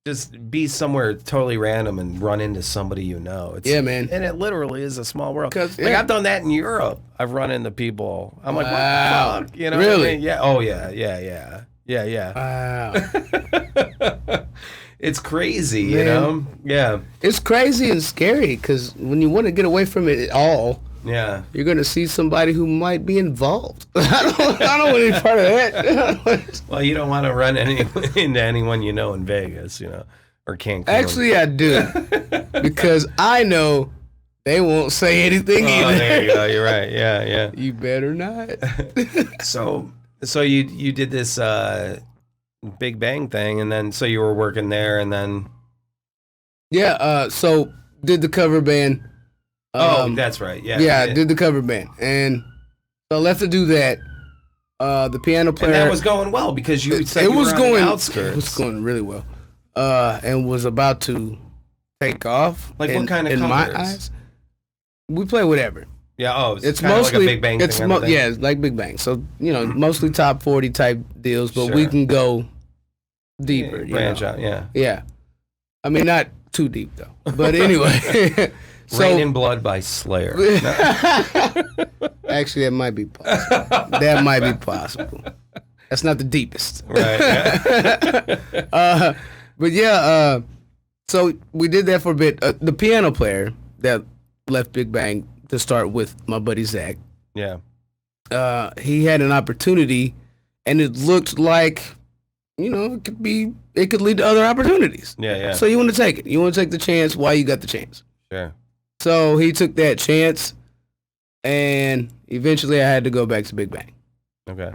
just be somewhere totally random and run into somebody you know. Yeah, man. And it literally is a small world. I've done that in Europe. I've run into people. I'm like, what the fuck? You know? Really? What I mean? Yeah. Oh, yeah. Wow. It's crazy, man. You know? Yeah. It's crazy and scary, because when you want to get away from it all, you're going to see somebody who might be involved. I don't want any part of that. Well, you don't want to run into anyone you know in Vegas, or Cancun. Actually, I do. Because I know they won't say anything either. There you go. You're right. Yeah. You better not. So you did this Big Bang thing, and then so you were working there, and then... Yeah, so did the cover band. That's right. Yeah. Yeah, I did the cover band. And so I left to do that. The piano player... And that was going well, because you said you were on the outskirts. It was going really well. And was about to take off. Like, what kind of covers? In my eyes, we play whatever. Yeah, it's mostly like a Big Bang thing. It's like Big Bang. So, mostly top 40 type deals, but we can go deeper. Branch out, yeah. Yeah. I mean, not too deep, though. But anyway... Rain in Blood by Slayer. Actually, that might be possible. That's not the deepest. Right. Yeah. But yeah, so we did that for a bit. The piano player that left Big Bang to start with, my buddy Zach. Yeah. He had an opportunity, and it looked like, it could lead to other opportunities. Yeah. So you want to take it. You want to take the chance while you got the chance. Sure. So he took that chance, and eventually I had to go back to Big Bang. Okay.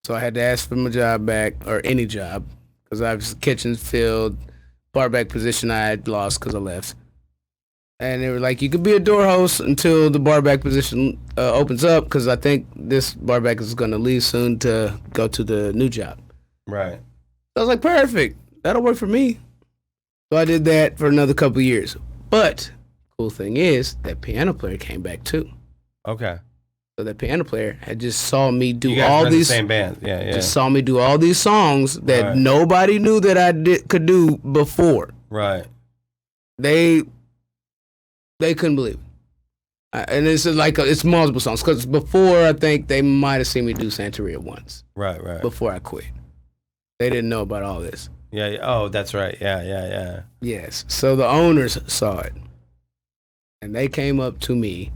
So I had to ask for my job back, or any job, because I was kitchen filled, bar back position I had lost because I left. And they were like, you could be a door host until the bar back position opens up, because I think this bar back is going to leave soon to go to the new job. Right. So I was like, perfect. That'll work for me. So I did that for another couple of years. But... cool thing is that piano player came back too. Okay. So that piano player had just saw me do You guys all were in the these same band. Yeah. just saw me do all these songs that Right. nobody knew that I could do before. Right. They couldn't believe it. And it's like it's multiple songs because before I think they might have seen me do Santeria once. Right. Before I quit, they didn't know about all this. Yeah. Oh, that's right. Yeah. Yes. So the owners saw it, and they came up to me,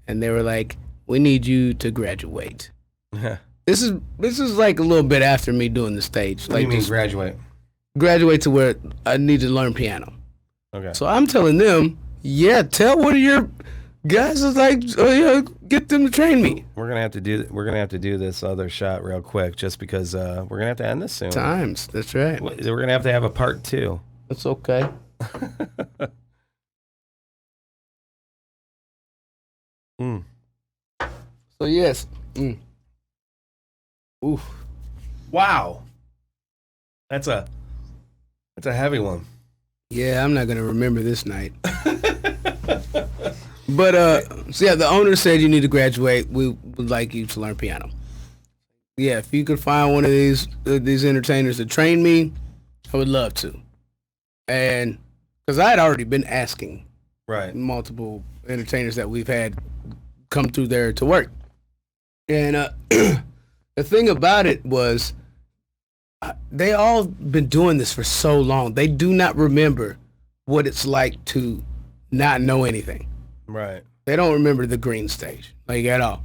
and they were like, "We need you to graduate." This is like a little bit after me doing the stage. What like do you mean just graduate? graduate to where I need to learn piano. Okay. So I'm telling them, yeah, tell one of your guys is like, oh yeah, get them to train me. We're gonna have to do this other shot real quick, just because we're gonna have to end this soon. Times, that's right. We're gonna have to have a part 2. That's okay. Mm. So yes. Oof. Wow. That's a heavy one. Yeah, I'm not gonna remember this night. But so yeah, the owner said you need to graduate. We would like you to learn piano. Yeah, if you could find one of these entertainers to train me, I would love to. And because I had already been asking Right. multiple entertainers that we've had come through there to work. And the thing about it was they all been doing this for so long. They do not remember what it's like to not know anything. Right. They don't remember the green stage, like at all.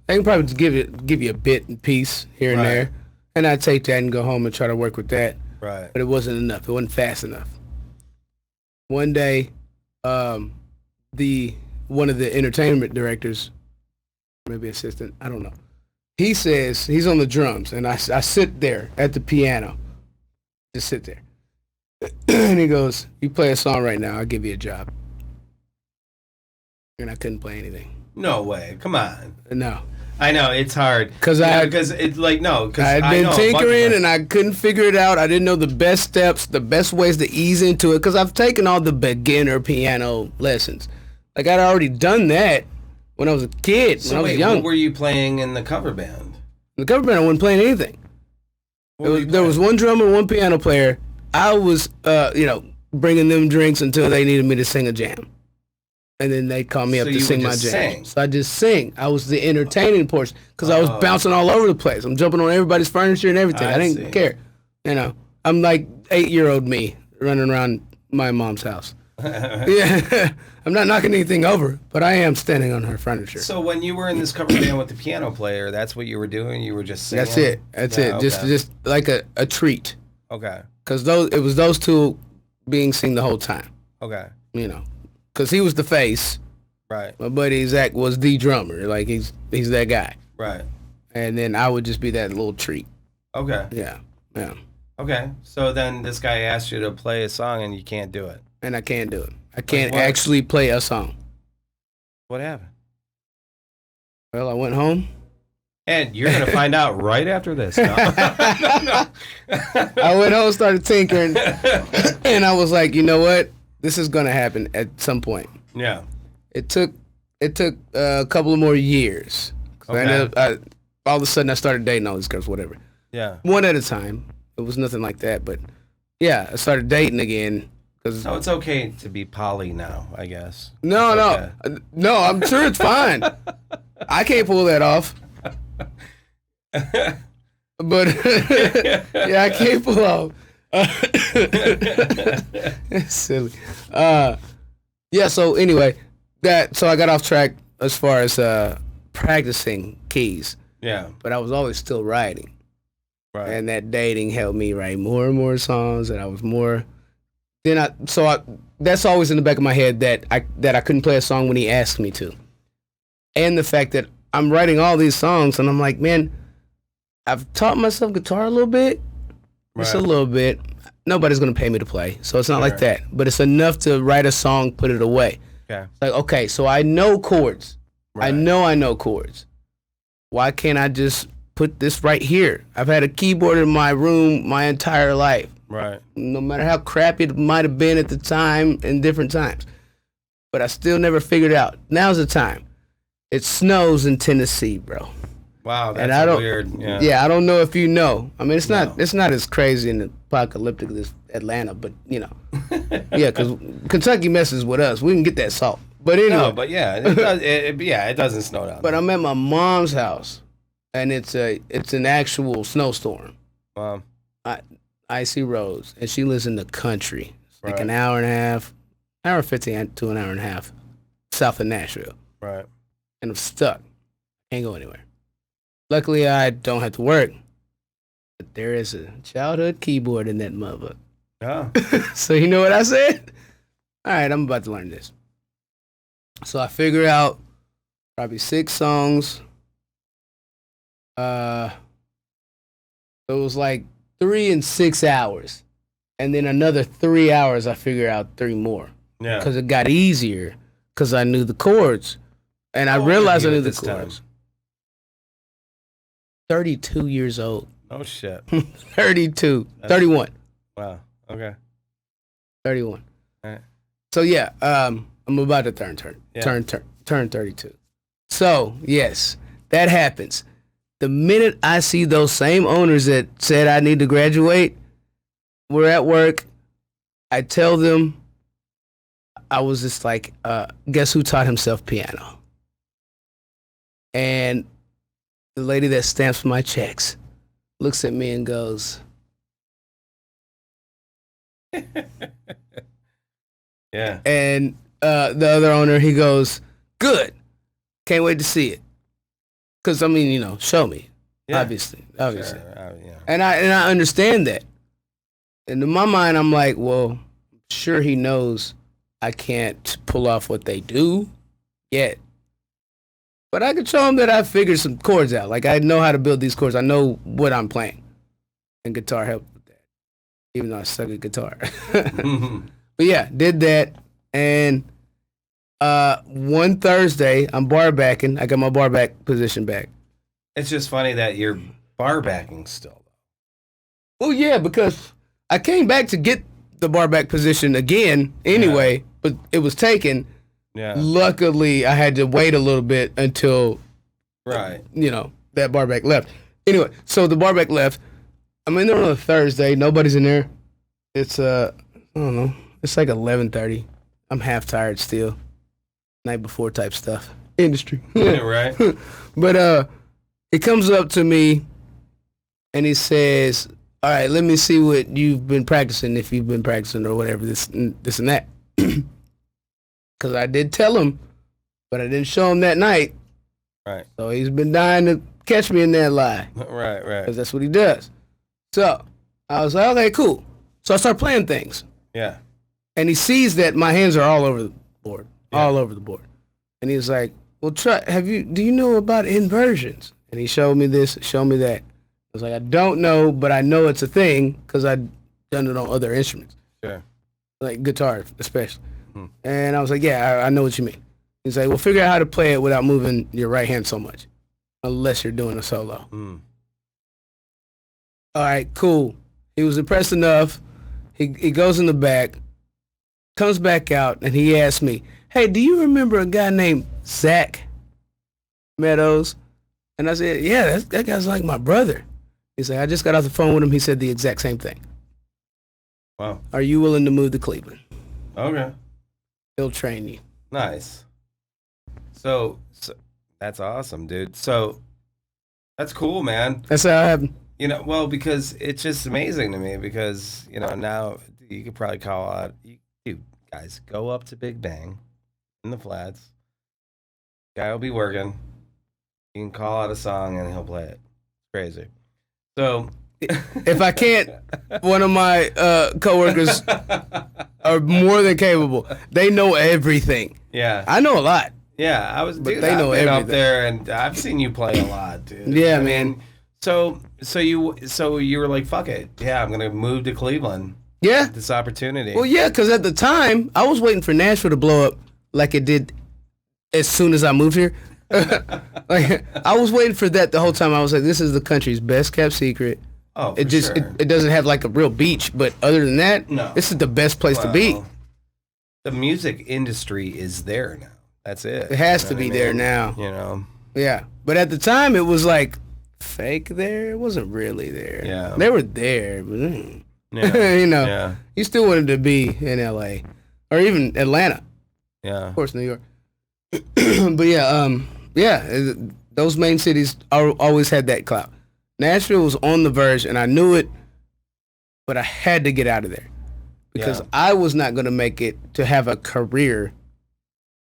They can probably just give you a bit and piece here and Right. there. And I take that and go home and try to work with that. Right. But it wasn't enough. It wasn't fast enough. One day, one of the entertainment directors, maybe assistant, I don't know. He says he's on the drums, and I sit there at the piano, just sit there, and he goes, "You play a song right now, I'll give you a job." And I couldn't play anything. No way. Come on. No, I know it's hard because it's like no. Cause I had been know a bunch of tinkering them. and I couldn't figure it out. I didn't know the best steps, the best ways to ease into it, because I've taken all the beginner piano lessons. Like I'd already done that when I was a kid, So when I was wait, young. what were you playing in the cover band? In the cover band, I wasn't playing anything. There was one drummer, one piano player. I was, bringing them drinks until they needed me to sing a jam. And then they'd call me up So to you sing would my just jam. sing? So I just sing. I was the entertaining portion because I was bouncing all over the place. I'm jumping on everybody's furniture and everything. I didn't see. care. I'm like 8-year-old me running around my mom's house. Yeah, I'm not knocking anything over, but I am standing on her furniture. So when you were in this cover band with the piano player, that's what you were doing? You were just singing? That's it. That's it. Okay. Just like a treat. Okay. Because it was those two being seen the whole time. Okay. Because he was the face. Right. My buddy Zach was the drummer. Like he's that guy. Right. And then I would just be that little treat. Okay. Yeah. Okay. So then this guy asked you to play a song and you can't do it. And I can't do it. I can't what? actually play a song. What happened? Well, I went home. And you're going to find out right after this. No. I went home, started tinkering, and I was like, you know what? This is gonna happen at some point. Yeah. It took a couple of more years. Okay. All of a sudden, I started dating all these girls, whatever. Yeah. One at a time. It was nothing like that, but yeah, I started dating again. So it's okay to be poly now, I guess. No, I'm sure it's fine. I can't pull that off. But yeah, I can't pull off. It's silly. Yeah. So anyway, so I got off track as far as practicing keys. Yeah. But I was always still writing, Right. and that dating helped me write more and more songs, and I was more. That's always in the back of my head that I couldn't play a song when he asked me to, and the fact that I'm writing all these songs, and I'm like, man, I've taught myself guitar a little bit, just a little bit. Nobody's gonna pay me to play, so it's not like that. But it's enough to write a song, put it away. Okay. It's like, okay, so I know chords. Right. I know chords. Why can't I just put this right here? I've had a keyboard in my room my entire life. Right. No matter how crappy it might have been at the time and different times. But I still never figured it out. Now's the time. It snows in Tennessee, bro. Wow, And that's I don't, weird. Yeah. yeah, I don't know if you know. I mean, it's No. not as crazy and apocalyptic as Atlanta, but you know, yeah, because Kentucky messes with us. We can get that salt, but anyway. No, but yeah, it does. It doesn't snow down. But there. I'm at my mom's house, and it's an actual snowstorm. Wow. Icy roads, and she lives in the country. It's like Right. an hour and a half, hour 15 to an hour and a half, south of Nashville, Right. and I'm stuck. Can't go anywhere. Luckily, I don't have to work, but there is a childhood keyboard in that mother. Yeah. So you know what I said? All right, I'm about to learn this. So I figure out probably 6 songs. It was like 3 and 6 hours, and then another 3 hours. I figure out 3 more Yeah. because it got easier because I knew the chords, and I realized I knew the chords. 32 years old. Oh shit. 32. 31. Wow. Okay. 31. All right. So yeah, I'm about to turn 32. So yes, that happens. The minute I see those same owners that said I need to graduate, we're at work. I tell them I was just like, guess who taught himself piano? And the lady that stamps my checks looks at me and goes, Yeah. and the other owner, he goes, good. Can't wait to see it. Because, I mean, you know, show me. Yeah. Obviously. Sure. Yeah. And I understand that. And in my mind, I'm like, well, sure he knows I can't pull off what they do yet. But I could show him that I figured some chords out. Like, I know how to build these chords. I know what I'm playing. And guitar helped with that, even though I suck at guitar. But yeah, did that. And one Thursday, I'm bar backing. I got my bar back position back. It's just funny that you're bar backing still. Well, yeah, because I came back to get the bar back position again anyway, but it was taken. Yeah. Luckily, I had to wait a little bit until, Right. you know, that bar back left. Anyway, so the bar back left. I'm in there on a Thursday. Nobody's in there. It's, I don't know. It's like 11:30. I'm half tired still. Night before type stuff. Industry. Right. But he comes up to me and he says, all right, let me see what you've been practicing, if you've been practicing or whatever, this and that. Because I did tell him, but I didn't show him that night. Right. So he's been dying to catch me in that lie. Right. Because that's what he does. So I was like, okay, cool. So I start playing things. Yeah. And he sees that my hands are all over the board. Yeah. All over the board. And he's like, well, do you know about inversions? And he showed me this, showed me that. I was like, I don't know, but I know it's a thing because I've done it on other instruments. Sure. Like guitar, especially. And I was like, yeah, I know what you mean. He's like, well, figure out how to play it without moving your right hand so much, unless you're doing a solo. All right, cool. He was impressed enough. He goes in the back, comes back out, and he asked me, hey, do you remember a guy named Zach Meadows? And I said, yeah, that guy's like my brother. He said, I just got off the phone with him. He said the exact same thing. Wow. Are you willing to move to Cleveland? Okay. He'll train you. Nice. So that's awesome, dude. So that's cool, man. That's how I happened. You know, well, because it's just amazing to me because, you know, now you could probably call out, dude, guys, go up to Big Bang in the Flats. Guy will be working. You can call out a song and he'll play it. It's crazy. So if I can't, one of my coworkers are more than capable. They know everything. Yeah. I know a lot. Yeah, I've been up there and I've seen you play a lot, dude. Yeah, I man. mean, so you were like, fuck it. Yeah, I'm gonna move to Cleveland. Yeah. This opportunity. Well, yeah, because at the time I was waiting for Nashville to blow up like it did as soon as I moved here. Like I was waiting for that the whole time. I was like, this is the country's best kept secret. Oh, for it just sure. it doesn't have like a real beach, but other than that, No. this is the best place to be. The music industry is there now. that's it. It has You to know be what I there mean? now. You know. Yeah. But at the time, it was like fake there. It wasn't really there. Yeah. They were there, but Yeah. you know, Yeah. you still wanted to be in LA or even Atlanta, Yeah. of course, New York. But yeah, those main cities always had that clout. Nashville was on the verge, and I knew it, but I had to get out of there because I was not going to make it to have a career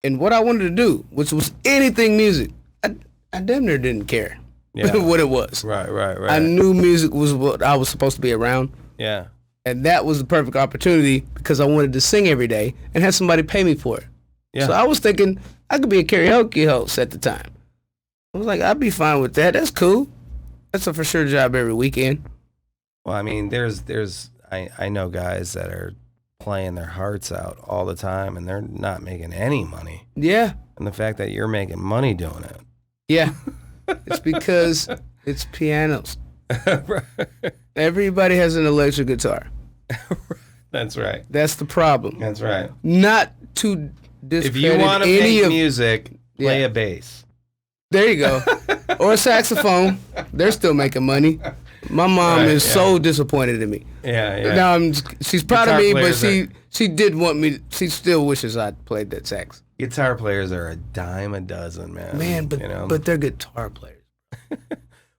in what I wanted to do, which was anything music. I damn near didn't care what it was. Right. I knew music was what I was supposed to be around. Yeah. And that was the perfect opportunity because I wanted to sing every day and have somebody pay me for it. Yeah. So I was thinking I could be a karaoke host at the time. I was like, I'd be fine with that. That's cool. That's a for sure job every weekend. Well, I mean, I know guys that are playing their hearts out all the time and they're not making any money. Yeah. And the fact that you're making money doing it. Yeah. It's because it's pianos. Everybody has an electric guitar. That's right. That's the problem. That's right. Not to discredit If you want to any make of music, play a bass. There you go. Or a saxophone. They're still making money. My mom is so disappointed in me. Yeah. Now she's proud Guitar of me, but players she did want me. She still wishes I played that sax. Guitar players are a dime a dozen, man. Man, but you know? but they're guitar players.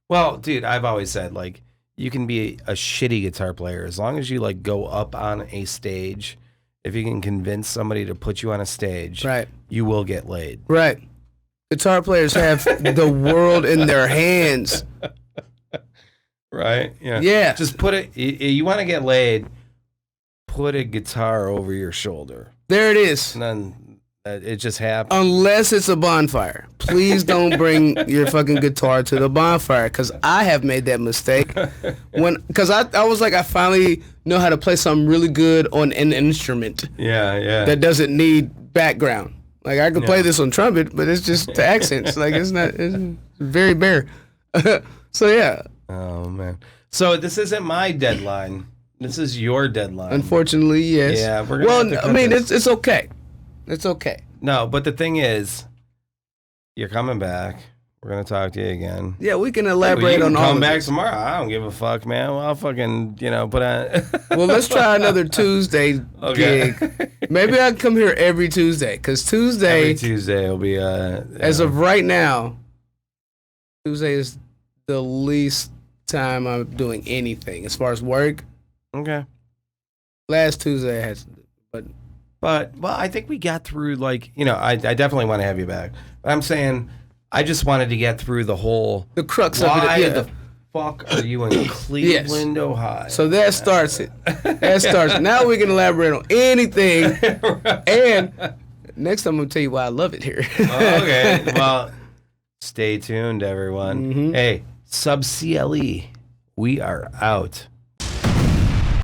Well, dude, I've always said like you can be a shitty guitar player as long as you like go up on a stage. If you can convince somebody to put you on a stage, Right. you will get laid. Right. Guitar players have the world in their hands. Right? Yeah. Yeah. Just put it. You want to get laid? Put a guitar over your shoulder, There it is. and then it just happens. Unless it's a bonfire. Please don't bring your fucking guitar to the bonfire because I have made that mistake. Because I was like, I finally know how to play something really good on an instrument Yeah. that doesn't need background. Like I could play this on trumpet, but it's just the accents. Like it's very bare. So yeah. Oh man. So this isn't my deadline. This is your deadline. Unfortunately, yes. Yeah, we're gonna have to cut I mean, this. it's okay. It's okay. No, but the thing is, you're coming back. We're gonna talk to you again. Yeah, we can elaborate you on can all come of back this. tomorrow. I don't give a fuck, man. Well, I'll fucking put on. Well, let's try another Tuesday Okay. gig. Maybe I can come here every Tuesday because Tuesday, Every Tuesday will be as of right now, Tuesday is the least time I'm doing anything as far as work. okay. Last Tuesday I had to do, But well, I think we got through. Like I definitely want to have you back. But I'm saying I just wanted to get through the whole. the crux of Why it. Yeah. the fuck are you in Cleveland, Ohio? So that starts it. That starts it. Now we can elaborate on anything. And next time I'm gonna tell you why I love it here. Okay. Well, stay tuned, everyone. Mhm. Hey, sub-cle, we are out.